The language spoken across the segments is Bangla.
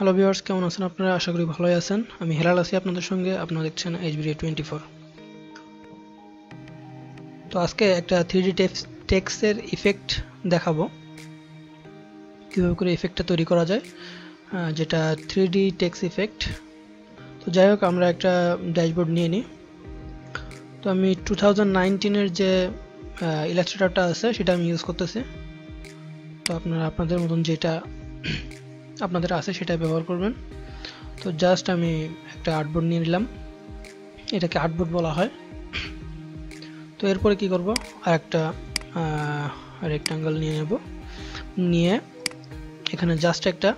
হ্যালো ভিউয়ার্স, কেমন আছেন আপনারা? আশা করি ভালোই আছেন। আমি হেলাল আছি আপনাদের সঙ্গে। আপনারা দেখছেন HBD24। তো আজকে একটা 3D টেক্সটের ইফেক্ট দেখাবো, কীভাবে করে ইফেক্টটা তৈরি করা যায়, যেটা 3D টেক্সট ইফেক্ট। তো যাই হোক, আমরা একটা ড্যাশবোর্ড নিয়ে নিই। তো আমি 2019-এর যে ইলাস্ট্রেটরটা আছে সেটা আমি ইউজ করতেছি। তো আপনারা আপনাদের মতন যেটা আপনাদের আছে সেটা ব্যবহার করবেন। তো জাস্ট আমি একটা আর্টবোর্ড নিয়ে নিলাম, এটাকে আর্টবোর্ড বলা হয়। তো এরপরে কি করব, আরেকটা রেক্ট্যাঙ্গেল নিয়ে নেব, নিয়ে এখানে জাস্ট একটা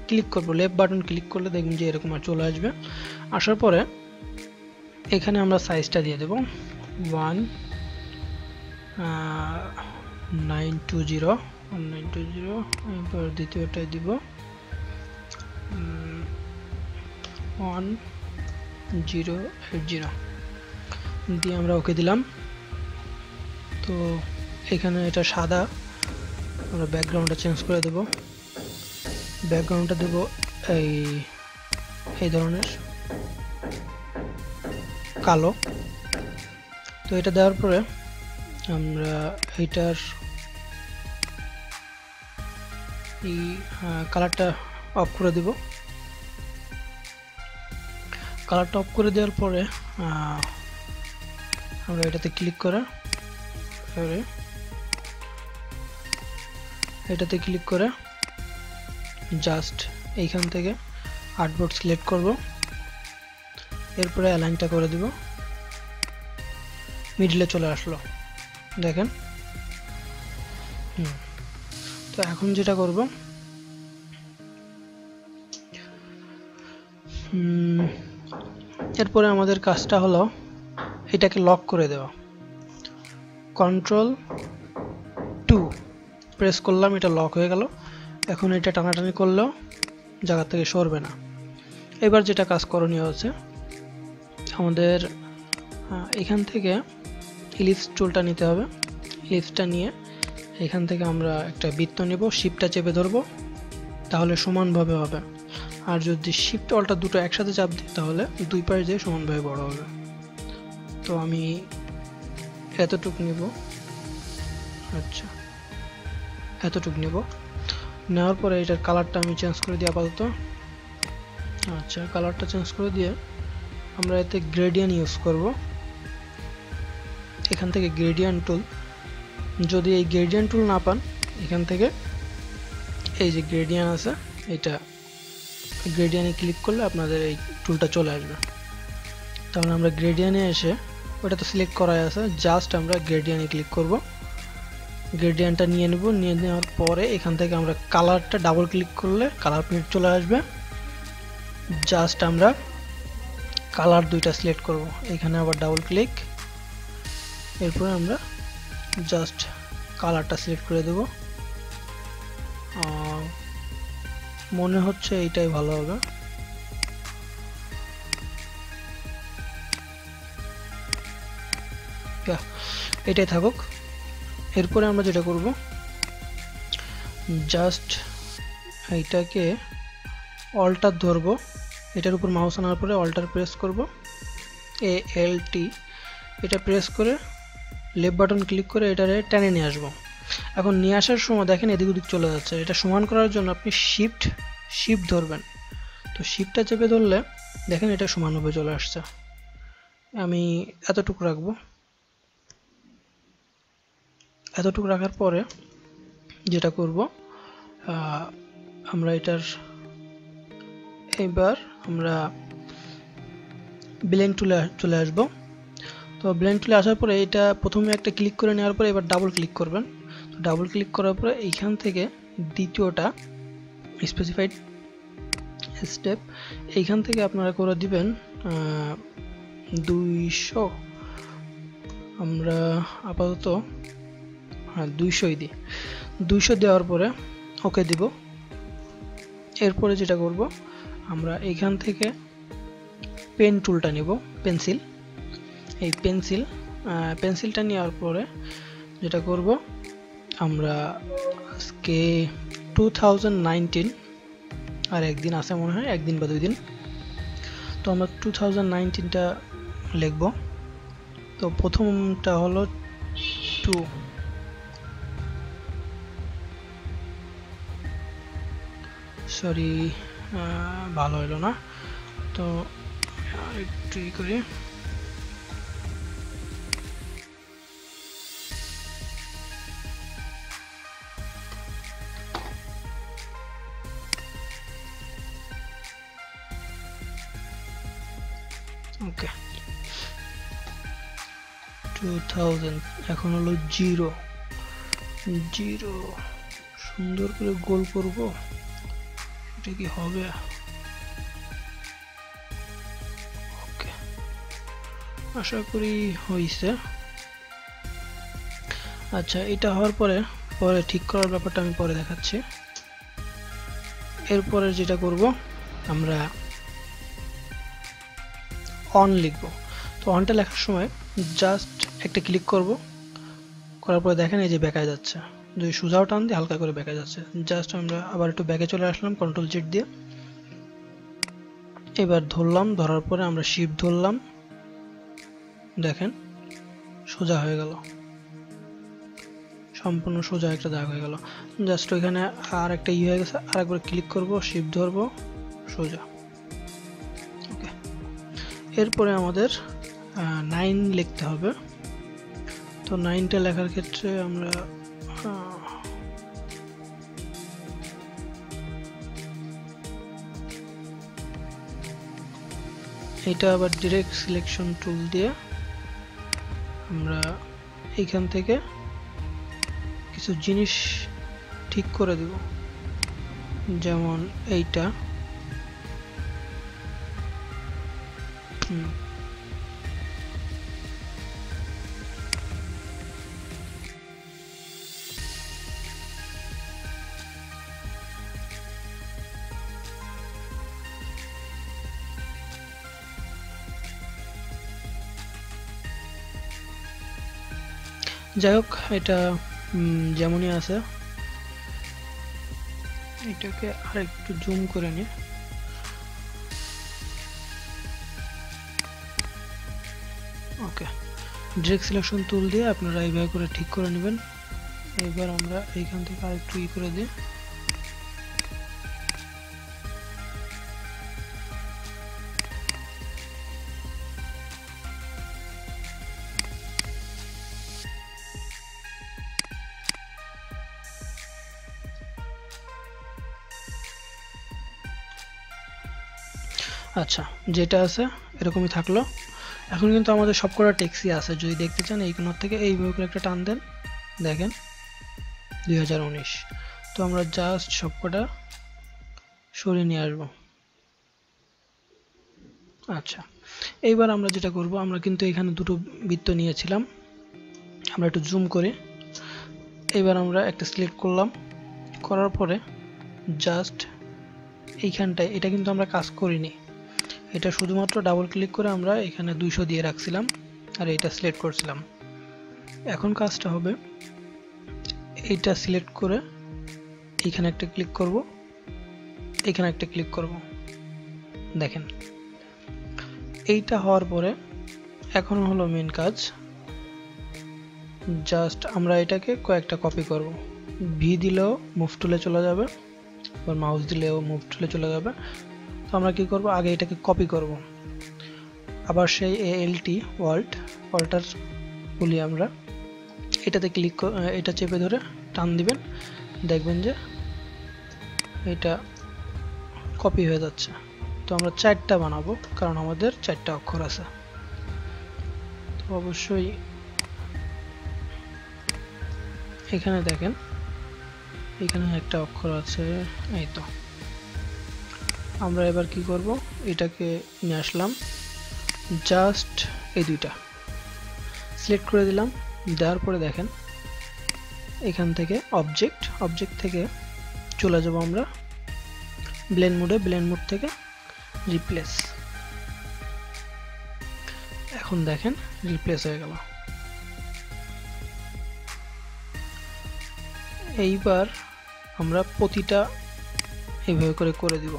ক্লিক করব, লেফট বাটন ক্লিক করলে দেখবেন যে এরকম আর চলে আসবে। আসার পরে এখানে আমরা সাইজটা দিয়ে দেব 1920, এরপর দ্বিতীয়টায় দিব 1080 দিয়ে আমরা ওকে দিলাম। তো এখানে এটা সাদা, আমরা ব্যাকগ্রাউন্ডটা চেঞ্জ করে দেব। ব্যাকগ্রাউন্ডটা দেব এই ধরনের কালো। তো এটা দেওয়ার পরে আমরা এইটার এই কালারটা অফ করে দেব। কালারটা অফ করে দেওয়ার পরে আমরা এটাতে ক্লিক করে জাস্ট এইখান থেকে আর্টবোর্ড সিলেক্ট করব, এরপরে অ্যালাইনটা করে দিব, মিডলে চলে আসলো, দেখেন। তো এখন যেটা করব, এরপরে আমাদের কাজটা হলো এটাকে লক করে দেওয়া। Ctrl+2 প্রেস করলাম, এটা লক হয়ে গেল। এখন এটা টানাটানি করলেও জায়গা থেকে সরবে না। এবার যেটা কাজ করণীয় হচ্ছে, আমাদের এখান থেকে ইলিপস টুলটা নিতে হবে। ইলিপসটা নিয়ে এখান থেকে আমরা একটা বৃত্ত নেব, শিফটটা চেপে ধরবো, তাহলে সমানভাবে হবে। আর যদি শিফট অল্টার দুটো একসাথে চাপ দিই তাহলে দুই পাশ দিয়ে সমানভাবে বড় হবে। তো আমি এতটুক নেব, আচ্ছা এতটুক নেব। নেওয়ার পরে এটার কালারটা আমি চেঞ্জ করে দিই আপাতত। আচ্ছা, কালারটা চেঞ্জ করে দিয়ে আমরা এতে গ্রেডিয়েন্ট ইউজ করব। এখান থেকে গ্রেডিয়েন্ট টুল, যদি এই গ্রেডিয়েন্ট টুল না পান, এখান থেকে এই যে গ্রেডিয়েন্ট আছে, এটা গ্রেডিয়েন্টে ক্লিক করলে আপনাদের এই টুলটা চলে আসবে। তাহলে আমরা গ্রেডিয়েন্টে এসে, ওটা তো সিলেক্ট করা আছে, জাস্ট আমরা গ্রেডিয়েন্টে ক্লিক করব। গ্রেডিয়েন্টটা নিয়ে নেব, নিয়ে নেওয়ার পরে এখান থেকে আমরা কালারটা ডাবল ক্লিক করলে কালার প্লেট চলে আসবে। জাস্ট আমরা কালার দুইটা সিলেক্ট করব, এখানে আবার ডাবল ক্লিক, এরপরে আমরা জাস্ট কালারটা সিলেক্ট করে দেব। মনে হচ্ছে এইটাই ভালো হবে। এটাই থাকুক। এরপরে আমরা যেটা করব, জাস্ট এইটাকে অল্টার ধরবো, এটার উপর মাউস আনার পরে অল্টার প্রেস করব, ALT, এটা প্রেস করে লেফট বাটন ক্লিক করে এটারে টেনে নিয়ে আসবো। এখন নিয়ে আসার সময় দেখেন এদিক ওদিক চলে যাচ্ছে। এটা সমান করার জন্য আপনি শিফট ধরবেন। তো শিফটটা চেপে ধরলে দেখেন এটা সমানভাবে চলে আসছে। আমি এতটুকু রাখবো। এতটুকু রাখার পরে যেটা করব, আমরা এটার এবার আমরা ব্লেন্ড টুলে চলে আসব। তো ব্লেন্ড টুলে আসার পরে এটা প্রথমে একটা ক্লিক করে নেওয়ার পরে এবার ডাবল ক্লিক করবেন। তো ডাবল ক্লিক করার পরে এইখান থেকে দ্বিতীয়টা স্পেসিফাইড স্টেপ, এইখান থেকে আপনারা করে দিবেন 200। আমরা আপাতত 200 দিই। 200 দেওয়ার পরে ওকে দিব। এরপরে যেটা করব, আমরা এইখান থেকে পেন টুলটা নিব, পেন্সিল। এই পেন্সিলটা নেওয়ার পরে যেটা করব, আমরা আজকে 2019 আর একদিন আছে মনে হয়, একদিন বা 2 দিন। তো আমরা 2019টা লিখব। তো প্রথমটা হলো 2, সরি ভালো হলো না, তো একটু করি। ওকে 2000 এখন হলো 0 0, সুন্দর করে গোল করব, এটা কি হবে? ওকে আশা করি হইছে। আচ্ছা এটা হওয়ার পরে ঠিক করার ব্যাপারটা আমি পরে দেখাচ্ছি। এরপরে যেটা করব আমরা অন লিখব। তো অনটা লেখার সময় জাস্ট একটা ক্লিক করব, করার পরে দেখেন এই যে বেঁকা যাচ্ছে, যদি সোজাও টান দিয়ে হালকা করে বেঁকা যাচ্ছে। জাস্ট আমরা আবার একটু ব্যাকে চলে আসলাম কন্ট্রোল জেড দিয়ে, এবার ধরলাম, ধরার পরে আমরা শিফট ধরলাম, দেখেন সোজা হয়ে গেল, সম্পূর্ণ সোজা একটা দাগ হয়ে গেল। জাস্ট ওইখানে আর একটা হয়ে গেছে, আরেকবার ক্লিক করব, শিফট ধরবো, সোজা। ওকে এরপরে আমাদের 9 লিখতে হবে। তো 9টা লেখার ক্ষেত্রে আমরা এটা আবার ডিরেক্ট সিলেকশন টুল দিয়ে আমরা এইখান থেকে কিছু জিনিস ঠিক করে দেব, যেমন এইটা যাই হোক, এটা যেমনই আছে, এটাকে আরেকটু জুম করে নি। ওকে ডিরেক্ট সিলেকশন টুল দিয়ে আপনারা এইভাবে করে ঠিক করে নেবেন। এবার আমরা এইখান থেকে আরেকটু করে দিই, আচ্ছা যেটা আছে এরকমই থাকলো। এখন কিন্তু আমাদের সবকটা টেক্সটই আছে, যদি দেখতে চান এই কোণার থেকে এইভাবে করে একটা টান দেন, দেখেন 2019। তো আমরা জাস্ট সবকটা সরিয়ে নিয়ে আসবো। আচ্ছা এইবার আমরা যেটা করব, আমরা কিন্তু এখানে দুটো বৃত্ত নিয়েছিলাম, আমরা একটু জুম করি। এবার আমরা একটা সিলেক্ট করলাম, করার পরে জাস্ট এইখানটায়, এটা কিন্তু আমরা কাজ করিনি, এটা শুধুমাত্র ডাবল ক্লিক করে আমরা এখানে 200 দিয়ে রাখছিলাম আর এটা সিলেক্ট করছিলাম। এখন কাজটা হবে এইটা সিলেক্ট করে এইখানে একটা ক্লিক করব, এখানে একটা ক্লিক করব, দেখেন এইটা হওয়ার পরে এখন হলো মেন কাজ, জাস্ট আমরা এটাকে কয়েকটা কপি করব। ভি দিলেও মুভ টুলে চলে যাবে, আর মাউস দিলেও মুভ টুলে চলে যাবে। তো আমরা কি করব, আগে এটাকে কপি করব, আবার সেই এএলটি ওয়াল্টার বলি আমরা, এটাতে ক্লিক, এটা চেপে ধরে টান দিবেন, দেখবেন যে এটা কপি হয়ে যাচ্ছে। তো আমরা 4টা বানাবো, কারণ আমাদের 4টা অক্ষর আছে। তো অবশ্যই এখানে দেখেন এখানে একটা অক্ষর আছে, এই তো। আমরা এবার কি করব, এটাকে নিয়ে আসলাম, জাস্ট এই দুইটা সিলেক্ট করে দিলাম, দেওয়ার পরে দেখেন এখান থেকে অবজেক্ট থেকে চলে যাব আমরা ব্লেন্ড মোডে, ব্লেন্ড মোড থেকে রিপ্লেস। এখন দেখেন রিপ্লেস হয়ে গেল। এইবার আমরা প্রতিটা এইভাবে করে করে দিব।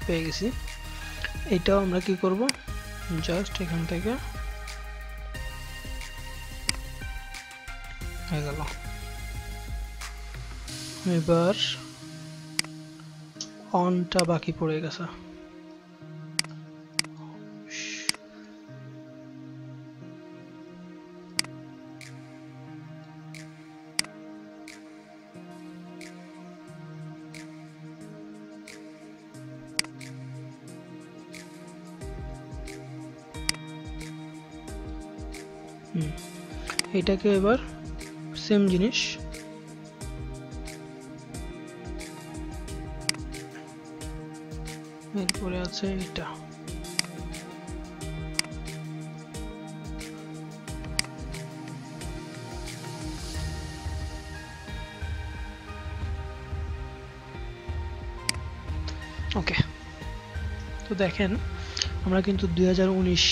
পেয়ে গেছি। এটাও আমরা কি করব, জাস্ট এখান থেকে হয়ে গেল। এবার অনটা বাকি পড়ে গেছে। এটাকে এবার সেম জিনিস এরপরে আছে এটা। ওকে, তো দেখেন আমরা কিন্তু 2019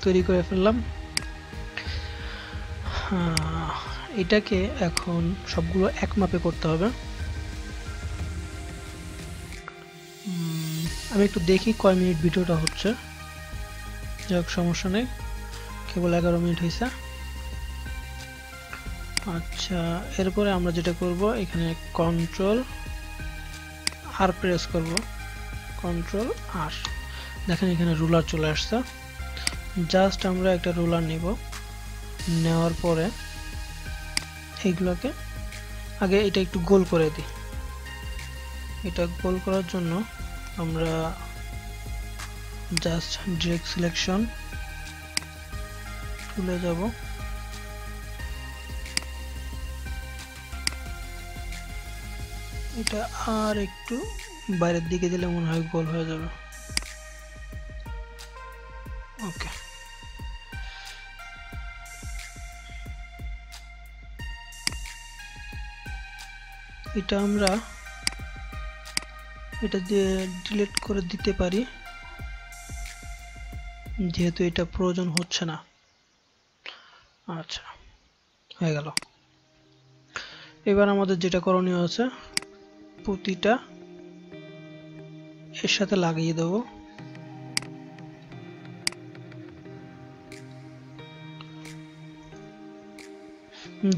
তৈরি করে ফেললাম। এটাকে এখন সবগুলো এক মাপে করতে হবে। আমি একটু দেখি কয় মিনিট ভিডিওটা হচ্ছে। যাই হোক, সমস্যা নেই, কেবল 11 মিনিট হয়েছে। আচ্ছা, এরপরে আমরা যেটা করব, এখানে কন্ট্রোল আর প্রেস করব, কন্ট্রোল আর। দেখেন এখানে রুলার চলে আসছে। জাস্ট আমরা একটা রুলার নিব, নেওয়ার পরে এইগুলোকে আগে এটা একটু গোল করে দিই। এটা গোল করার জন্য আমরা জাস্ট ডিরেক্ট সিলেকশন তুলে যাব, এটা আর একটু বাইরের দিকে দিলে মনে হয় গোল হয়ে যাবে। ওকে, এটা আমরা এটা দিয়ে ডিলিট করে দিতে পারি, যেহেতু এটা প্রয়োজন হচ্ছে না। আচ্ছা, হয়ে গেল। এবার আমাদের যেটা করণীয় আছে, প্রতিটা এর সাথে লাগিয়ে দেব।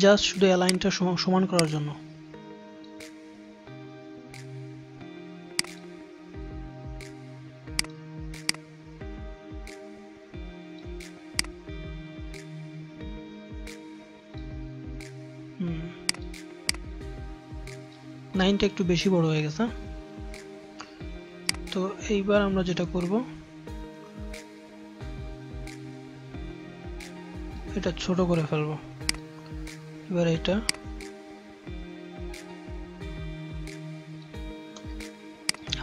জাস্ট শুধু অ্যালাইনটা সমান করার জন্য। লাইনটা একটু বেশি বড় হয়ে গেছে। তো এইবার আমরা যেটা করব, এটা ছোট করে ফেলবো। এবার এটা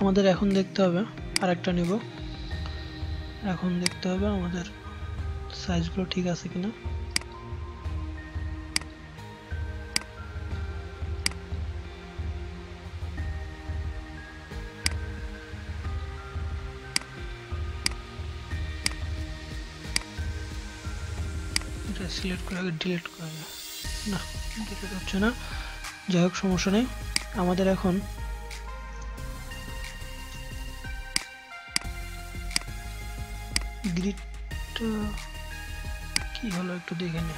আমাদের এখন দেখতে হবে, আরেকটা নিব। এখন দেখতে হবে আমাদের সাইজগুলো ঠিক আছে কিনা। এটা সিলেক্ট করে আগে ডিলিট করে না, ডিলিট হচ্ছে না। যাই হোক, সমস্যা নেই। আমাদের এখন গ্রিডটা কি হলো একটু দেখে নে,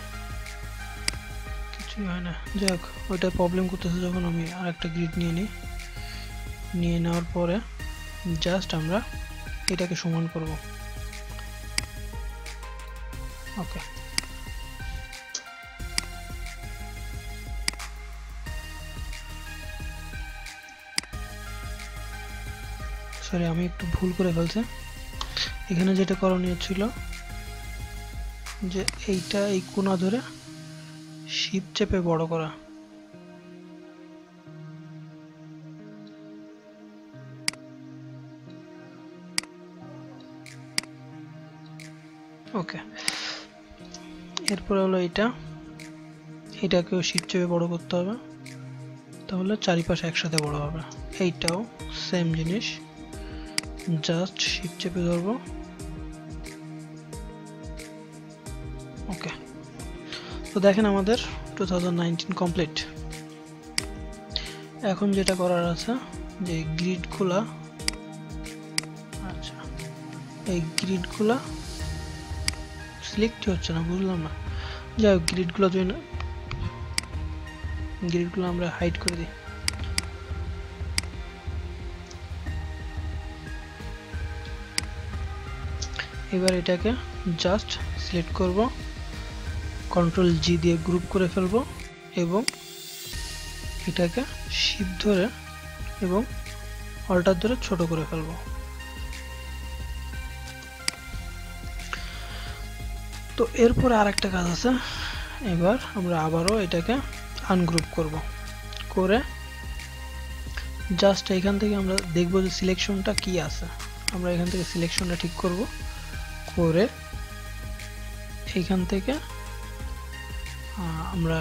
কিছুই হয় না। যাই হোক, ওইটা প্রবলেম করতেছে। যখন আমি আরেকটা গ্রিড নিয়ে নেওয়ার পরে জাস্ট আমরা এটাকে সমান করব। ওকে, সরি, আমি একটু ভুল করে ফেলছি। এখানে যেটা করণীয় ছিল যে এইটা এই কোণা ধরে শিফট চেপে বড় করা। ওকে, এরপরে হলো এটাকেও শিফট চেপে বড় করতে হবে, তাহলে চারিপাশে একসাথে বড় হবে। এইটাও সেম জিনিস, জাস্ট শিফট চেপে ধরবো। ওকে, তো দেখেন আমাদের 2019 কমপ্লিট। এখন যেটা করার আছে যে গ্রিড খোলা, আচ্ছা এই গ্রিডগুলো সিলেক্ট হচ্ছে না, বুঝলাম না। যাই হোক গ্রিডগুলো আমরা হাইড করে দিই। এবার এটাকে জাস্ট সিলেক্ট করব, কন্ট্রোল জি দিয়ে গ্রুপ করে ফেলব এবং এটাকে শিফট ধরে এবং অল্টার ধরে ছোট করে ফেলব। তো এরপরে আরেকটা কাজ আছে, এবার আমরা আবারও এটাকে আনগ্রুপ করব, করে জাস্ট এখান থেকে আমরা দেখব যে সিলেকশনটা কি আছে। আমরা এখান থেকে সিলেকশনটা ঠিক করব, করে এইখান থেকে আমরা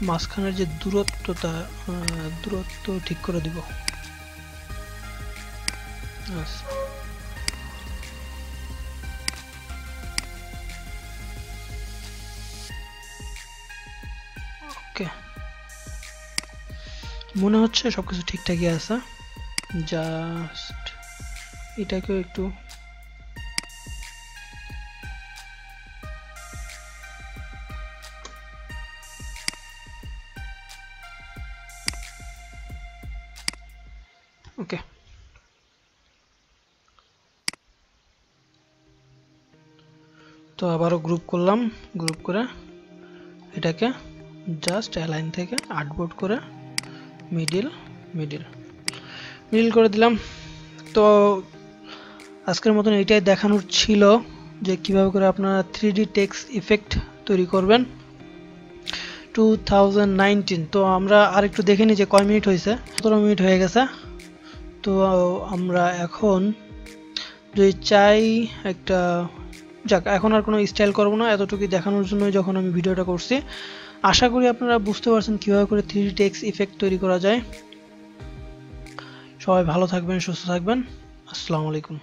মাঝখানের যে দূরত্ব ঠিক করে দিব। ওকে, মনে হচ্ছে সবকিছু ঠিকঠাকই আছে। জাস্ট এটাকেও একটু ওকে। তো আবারও গ্রুপ করলাম, গ্রুপ করে এটাকে জাস্ট অ্যালাইন থেকে আর্টবোর্ড করে মিডিল করে দিলাম। তো আজকের মতন এটাই দেখানোর ছিল যে কিভাবে করে আপনারা 3D টেক্সট ইফেক্ট তৈরি করবেন 2019। তো আমরা আরেকটু দেখে নিই যে কয় মিনিট হয়েছে। 17 মিনিট হয়ে গেছে। তো আমরা এখন যদি চাই একটা, যাক এখন আর কোনো স্টাইল করব না, এতটুকু দেখানোর জন্য যখন আমি ভিডিওটা করছি। আশা করি আপনারা বুঝতে পারছেন কিভাবে করে 3D টেক্সট ইফেক্ট তৈরি করা যায়। সবাই ভালো থাকবেন, সুস্থ থাকবেন। আসসালামু আলাইকুম।